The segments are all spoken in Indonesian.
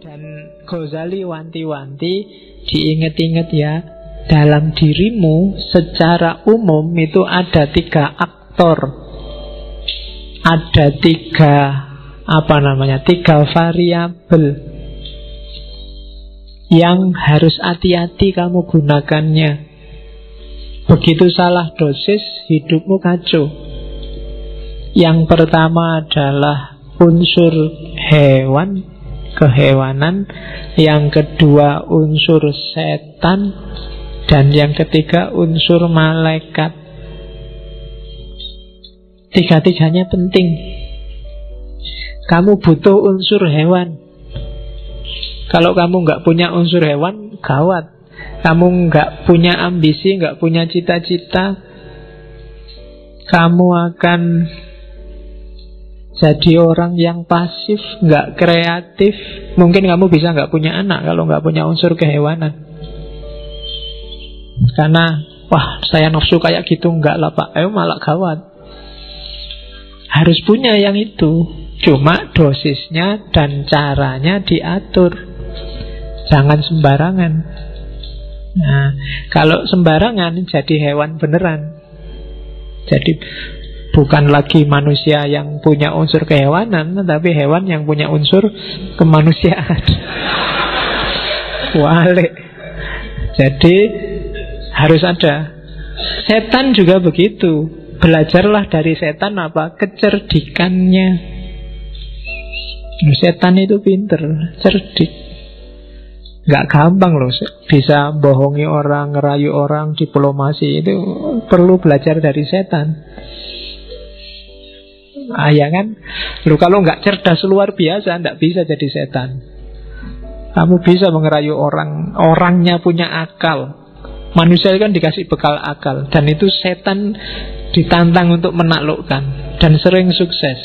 Dan Ghazali wanti-wanti, diinget-inget ya, dalam dirimu secara umum itu ada 3 aktor, ada 3 variabel yang harus hati-hati kamu gunakannya. Begitu salah dosis, hidupmu kacau. Yang pertama adalah unsur hewan, kehewanan. Yang kedua unsur setan. Dan yang ketiga unsur malaikat. 3-tiganya penting. Kamu butuh unsur hewan. Kalau kamu nggak punya unsur hewan, gawat. Kamu nggak punya ambisi, nggak punya cita-cita, kamu akan jadi orang yang pasif, nggak kreatif. Mungkin kamu bisa nggak punya anak kalau nggak punya unsur kehewanan. Karena, wah saya nafsu kayak gitu, nggak lah pak, malah gawat. Harus punya yang itu. Cuma dosisnya dan caranya diatur. Jangan sembarangan. Nah, kalau sembarangan jadi hewan beneran. Jadi bukan lagi manusia yang punya unsur kehewanan, tapi hewan yang punya unsur kemanusiaan. Walik. Jadi harus ada. Setan juga begitu. Belajarlah dari setan apa? Kecerdikannya. Setan itu pinter, cerdik. Gak gampang loh bisa bohongi orang, ngerayu orang, diplomasi. Itu perlu belajar dari setan. Ya kan? Lu kalau gak cerdas luar biasa, gak bisa jadi setan. Kamu bisa mengerayu orang, orangnya punya akal. Manusia kan dikasih bekal akal. Dan itu setan ditantang untuk menaklukkan. Dan sering sukses.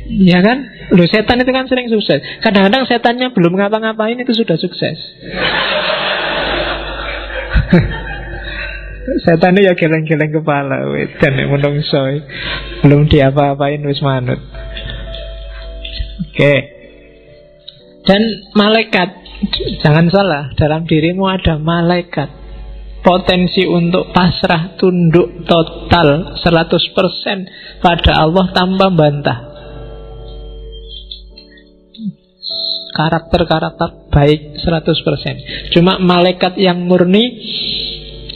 Ya kan? Loh, setan itu kan sering sukses. Kadang-kadang setannya belum ngapa-ngapain itu sudah sukses. Setannya ya geleng-geleng kepala, dan menungso belum diapa-apain wis manut. Oke. Dan malaikat, jangan salah, dalam dirimu ada malaikat. Potensi untuk pasrah, tunduk total 100% pada Allah tanpa bantah. Karakter-karakter baik 100%. Cuma malaikat yang murni,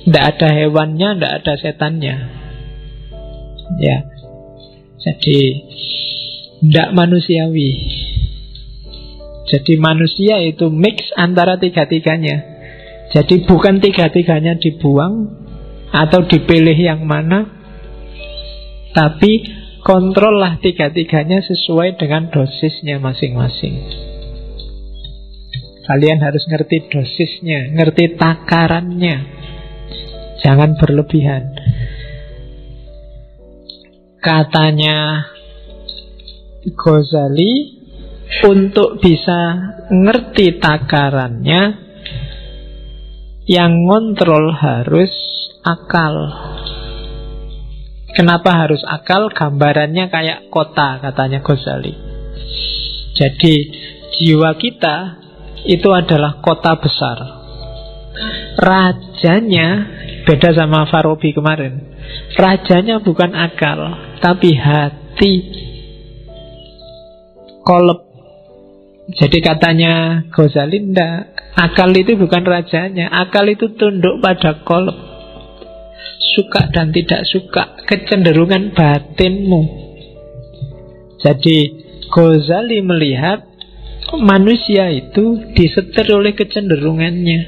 tidak ada hewannya, tidak ada setannya. Ya. Jadi tidak manusiawi. Jadi manusia itu mix antara 3-tiganya. Jadi bukan 3-tiganya dibuang atau dipilih yang mana, tapi kontrollah 3-tiganya sesuai dengan dosisnya masing-masing. Kalian harus ngerti dosisnya, ngerti takarannya. Jangan berlebihan. Katanya Ghazali, untuk bisa ngerti takarannya, yang ngontrol harus akal. Kenapa harus akal? Gambarannya kayak kota, katanya Ghazali. Jadi jiwa kita itu adalah kota besar. Rajanya beda sama Farabi kemarin. Rajanya bukan akal, tapi hati. Kolab. Jadi katanya Ghazali, enggak, akal itu bukan rajanya. Akal itu tunduk pada kolab. Suka dan tidak suka, kecenderungan batinmu. Jadi Ghazali melihat manusia itu disetir oleh kecenderungannya.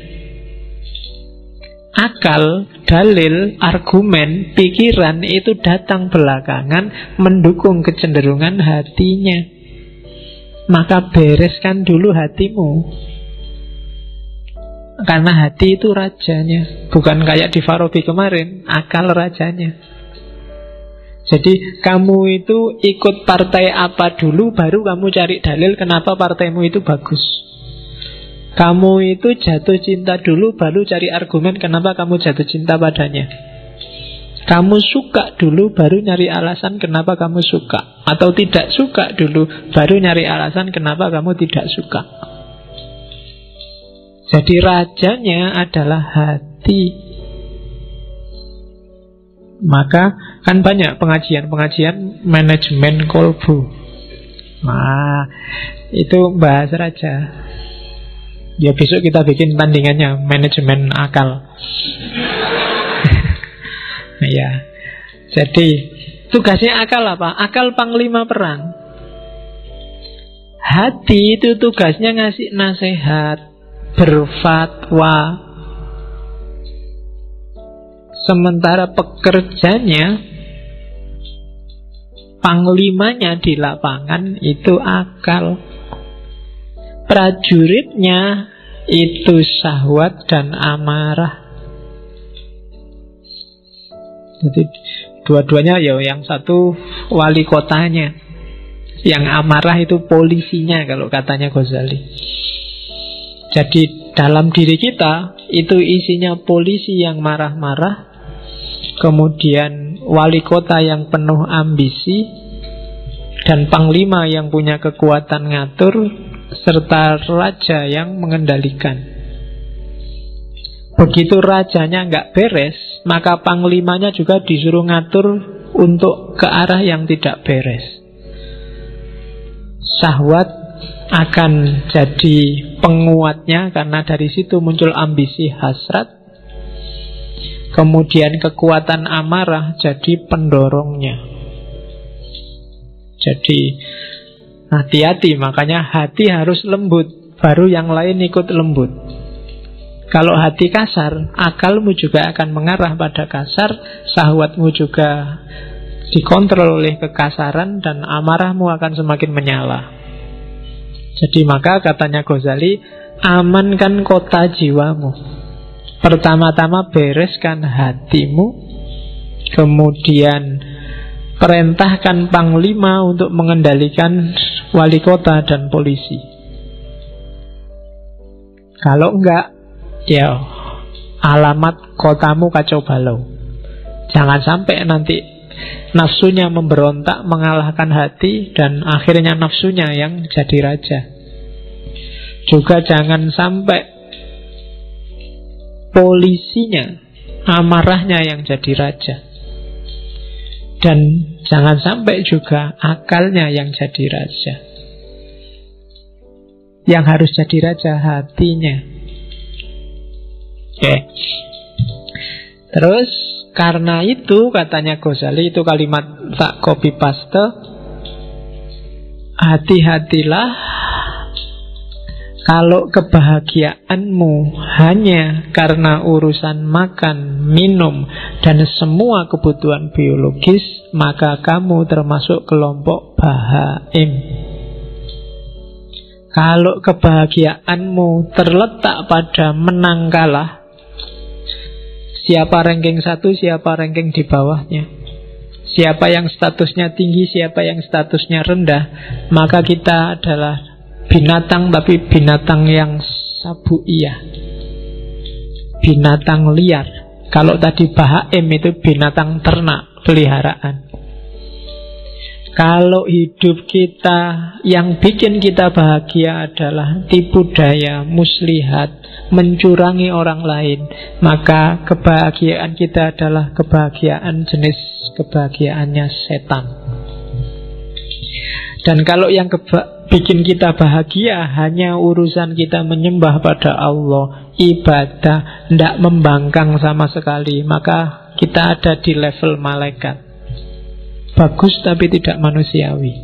Akal, dalil, argumen, pikiran itu datang belakangan mendukung kecenderungan hatinya. Maka bereskan dulu hatimu. Karena hati itu rajanya. Bukan kayak di Farabi kemarin, akal rajanya. Jadi kamu itu ikut partai apa dulu, baru kamu cari dalil kenapa partaimu itu bagus. Kamu itu jatuh cinta dulu, baru cari argumen kenapa kamu jatuh cinta padanya. Kamu suka dulu baru nyari alasan kenapa kamu suka. Atau tidak suka dulu baru nyari alasan kenapa kamu tidak suka. Jadi rajanya adalah hati. Maka kan banyak pengajian-pengajian manajemen kolbu. Nah, itu bahas raja. Ya besok kita bikin tandingannya manajemen akal. Ya. Jadi tugasnya akal apa? Akal panglima perang. Hati itu tugasnya ngasih nasihat, berfatwa. Sementara pekerjanya, panglimanya di lapangan itu akal. Prajuritnya itu syahwat dan amarah. Jadi dua-duanya ya, yang satu wali kotanya, yang amarah itu polisinya kalau katanya Ghazali. Jadi dalam diri kita itu isinya polisi yang marah-marah, kemudian wali kota yang penuh ambisi, dan panglima yang punya kekuatan ngatur, serta raja yang mengendalikan. Begitu rajanya nggak beres, maka panglimanya juga disuruh ngatur untuk ke arah yang tidak beres. Syahwat akan jadi penguatnya, karena dari situ muncul ambisi hasrat. Kemudian kekuatan amarah jadi pendorongnya. Jadi hati-hati, makanya hati harus lembut, baru yang lain ikut lembut. Kalau hati kasar, akalmu juga akan mengarah pada kasar, syahwatmu juga dikontrol oleh kekasaran, dan amarahmu akan semakin menyala. Jadi maka katanya Ghazali, amankan kota jiwamu. Pertama-tama bereskan hatimu, kemudian perintahkan panglima untuk mengendalikan wali kota dan polisi. Kalau enggak, ya alamat kotamu kacau balau. Jangan sampai nanti nafsunya memberontak mengalahkan hati, dan akhirnya nafsunya yang jadi raja. Juga jangan sampai polisinya, amarahnya yang jadi raja. Dan jangan sampai juga akalnya yang jadi raja. Yang harus jadi raja hatinya. Oke. Terus karena itu katanya Ghazali, itu kalimat tak copy paste, hati-hatilah kalau kebahagiaanmu hanya karena urusan makan, minum, dan semua kebutuhan biologis, maka kamu termasuk kelompok bahaim. Kalau kebahagiaanmu terletak pada menang kalah, siapa ranking 1, siapa ranking di bawahnya, siapa yang statusnya tinggi, siapa yang statusnya rendah, maka kita adalah binatang, tapi binatang yang sabuiyah, binatang liar. Kalau tadi bahaim itu binatang ternak, peliharaan. Kalau hidup kita yang bikin kita bahagia adalah tipu daya, muslihat, mencurangi orang lain, maka kebahagiaan kita adalah kebahagiaan jenis kebahagiaannya setan. Dan kalau yang bikin kita bahagia hanya urusan kita menyembah pada Allah, ibadah, tidak membangkang sama sekali, maka kita ada di level malaikat. Bagus tapi tidak manusiawi.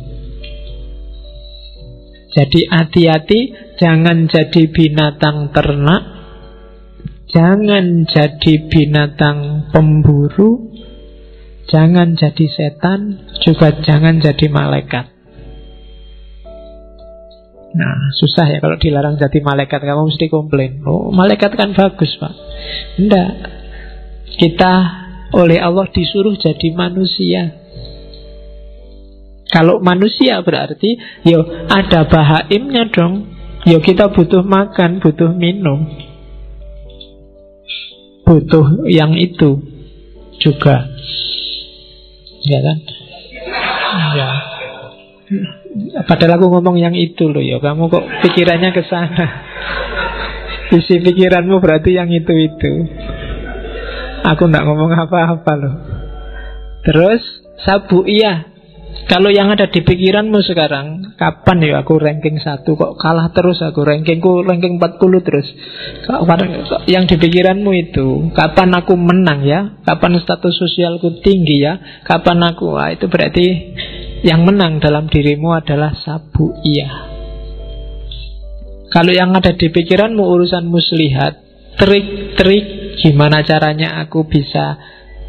Jadi hati-hati, jangan jadi binatang ternak, jangan jadi binatang pemburu, jangan jadi setan, juga jangan jadi malaikat. Nah, susah ya kalau dilarang jadi malaikat. Kamu mesti komplain, oh malaikat kan bagus pak. Enggak. Kita oleh Allah disuruh jadi manusia. Kalau manusia berarti yo ada bahaimnya dong. Yo kita butuh makan, butuh minum, butuh yang itu. juga. Ya kan? Ya. Padahal aku ngomong yang itu loh ya. Kamu kok pikirannya ke sana. Isi pikiranmu berarti yang itu-itu. Aku nggak ngomong apa-apa loh. Terus sabu'iyah. Kalau yang ada di pikiranmu sekarang, kapan ya aku ranking 1? Kok kalah terus aku, rankingku ranking 40 terus. Yang di pikiranmu itu, kapan aku menang ya? Kapan status sosialku tinggi ya? Kapan aku, itu berarti yang menang dalam dirimu adalah sabu'iyah. Kalau yang ada di pikiranmu urusan muslihat, trik-trik gimana caranya aku bisa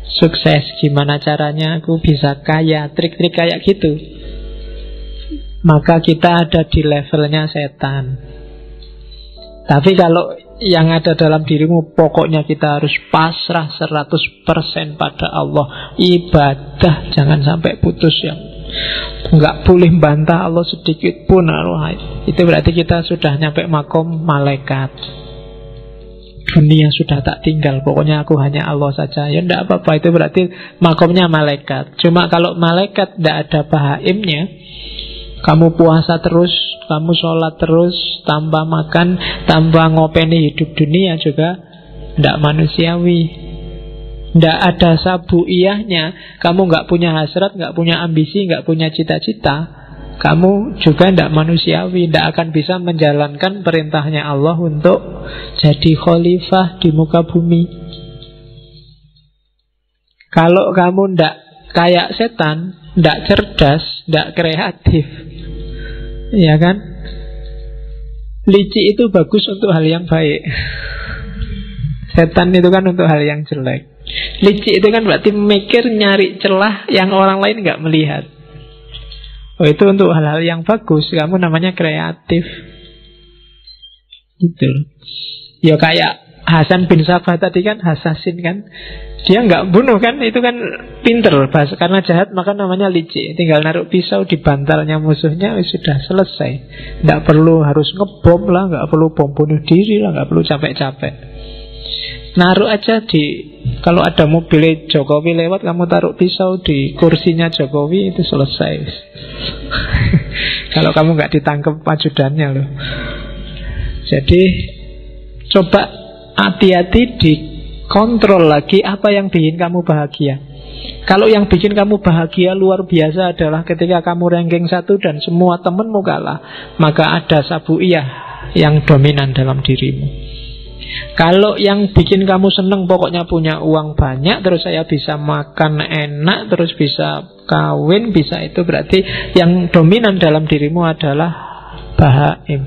sukses, gimana caranya aku bisa kaya, trik-trik kayak gitu, maka kita ada di levelnya setan. Tapi kalau yang ada dalam dirimu, pokoknya kita harus pasrah 100% pada Allah, ibadah jangan sampai putus, yang nggak boleh bantah Allah sedikit pun. Itu berarti kita sudah nyampe makom malaikat. Dunia sudah tak tinggal, pokoknya aku hanya Allah saja. Ya enggak apa-apa, itu berarti makomnya malaikat. Cuma kalau malaikat tidak ada bahaimnya, kamu puasa terus, kamu sholat terus, tanpa makan, tanpa ngopeni hidup dunia juga tidak manusiawi. Tidak ada sabu'iyahnya. Kamu nggak punya hasrat, nggak punya ambisi, nggak punya cita-cita, kamu juga tidak manusiawi, tidak akan bisa menjalankan perintahnya Allah untuk jadi khalifah di muka bumi. Kalau kamu tidak kayak setan, tidak cerdas, tidak kreatif, ya kan? Licik itu bagus untuk hal yang baik. Setan itu kan untuk hal yang jelek. Licik itu kan berarti mikir, nyari celah yang orang lain nggak melihat. Oh, itu untuk hal-hal yang bagus. Kamu namanya kreatif. Gitu. Ya kayak Hasan bin Sabah tadi kan, Hasasin kan, dia nggak bunuh kan, itu kan pinter. Karena jahat maka namanya licik. Tinggal naruh pisau di bantalnya musuhnya, sudah selesai. Nggak perlu harus ngebom lah, nggak perlu bom bunuh diri lah, nggak perlu capek-capek. Naruh aja kalau ada mobil Jokowi lewat, kamu taruh pisau di kursinya Jokowi, itu selesai. Kalau kamu nggak ditangkap ajudannya loh. Jadi coba hati-hati, dikontrol lagi apa yang bikin kamu bahagia. Kalau yang bikin kamu bahagia luar biasa adalah ketika kamu ranking 1 dan semua temenmu kalah, maka ada sabu'iyah yang dominan dalam dirimu. Kalau yang bikin kamu seneng pokoknya punya uang banyak, terus saya bisa makan enak, terus bisa kawin, bisa itu, berarti yang dominan dalam dirimu adalah bahaim.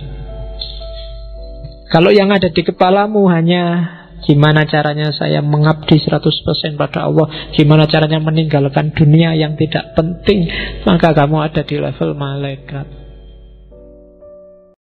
Kalau yang ada di kepalamu hanya gimana caranya saya mengabdi 100% pada Allah, gimana caranya meninggalkan dunia yang tidak penting, maka kamu ada di level malaikat.